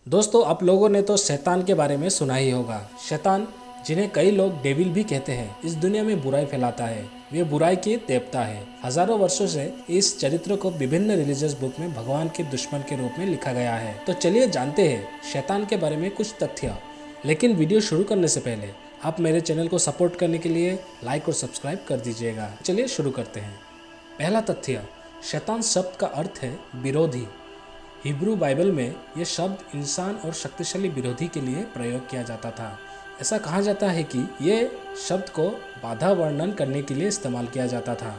दोस्तों, आप लोगों ने तो शैतान के बारे में सुना ही होगा। शैतान, जिन्हें कई लोग डेविल भी कहते हैं, इस दुनिया में बुराई फैलाता है। वे बुराई के देवता है। हजारों वर्षों से इस चरित्र को विभिन्न रिलीजियस बुक में भगवान के दुश्मन के रूप में लिखा गया है। तो चलिए जानते हैं शैतान के बारे में कुछ तथ्य। लेकिन वीडियो शुरू करने से पहले आप मेरे चैनल को सपोर्ट करने के लिए लाइक और सब्सक्राइब कर दीजिएगा। चलिए शुरू करते हैं। पहला तथ्य, शैतान शब्द का अर्थ है विरोधी। हिब्रू बाइबल में यह शब्द इंसान और शक्तिशाली विरोधी के लिए प्रयोग किया जाता था। ऐसा कहा जाता है कि यह शब्द को बाधा वर्णन करने के लिए इस्तेमाल किया जाता था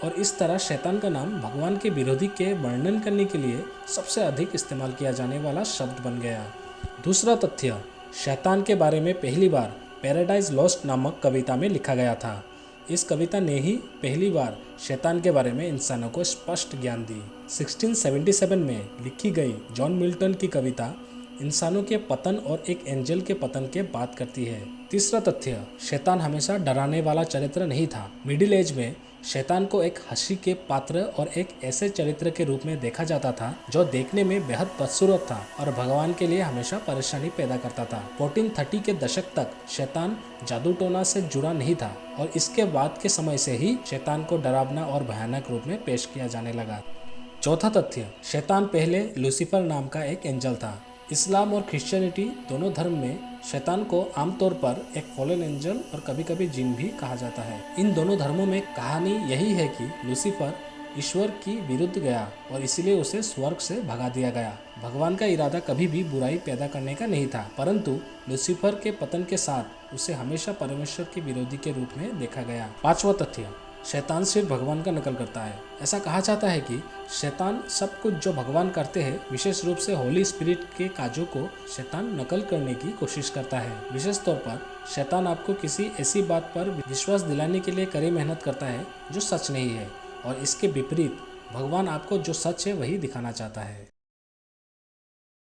और इस तरह शैतान का नाम भगवान के विरोधी के वर्णन करने के लिए सबसे अधिक इस्तेमाल किया जाने वाला शब्द बन गया। दूसरा तथ्य, शैतान के बारे में पहली बार पैराडाइज लॉस्ट नामक कविता में लिखा गया था। इस कविता ने ही पहली बार शैतान के बारे में इंसानों को स्पष्ट ज्ञान दी। 1677 में लिखी गई जॉन मिल्टन की कविता इंसानों के पतन और एक एंजल के पतन के बात करती है। तीसरा तथ्य, शैतान हमेशा डराने वाला चरित्र नहीं था। मिडिल एज में शैतान को एक हंसी के पात्र और एक ऐसे चरित्र के रूप में देखा जाता था जो देखने में बेहद बदसूरत था और भगवान के लिए हमेशा परेशानी पैदा करता था। 1430 के दशक तक शैतान जादू टोना से जुड़ा नहीं था और इसके बाद के समय से ही शैतान को डरावना और भयानक रूप में पेश किया जाने लगा। चौथा तथ्य, शैतान पहले लूसीफर नाम का एक एंजल था। इस्लाम और क्रिश्चियनिटी दोनों धर्म में शैतान को आमतौर पर एक फॉलन एंजल और कभी कभी जिन भी कहा जाता है। इन दोनों धर्मों में कहानी यही है कि लूसीफर ईश्वर की विरुद्ध गया और इसीलिए उसे स्वर्ग से भगा दिया गया। भगवान का इरादा कभी भी बुराई पैदा करने का नहीं था, परंतु लूसीफर के पतन के साथ उसे हमेशा परमेश्वर के विरोधी के रूप में देखा गया। पांचवा तथ्य, शैतान सिर्फ भगवान का नकल करता है। ऐसा कहा जाता है कि शैतान सब कुछ जो भगवान करते हैं, विशेष रूप से होली स्पिरिट के काजों को शैतान नकल करने की कोशिश करता है। विशेष तौर पर शैतान आपको किसी ऐसी बात पर विश्वास दिलाने के लिए कड़ी मेहनत करता है जो सच नहीं है और इसके विपरीत भगवान आपको जो सच है वही दिखाना चाहता है।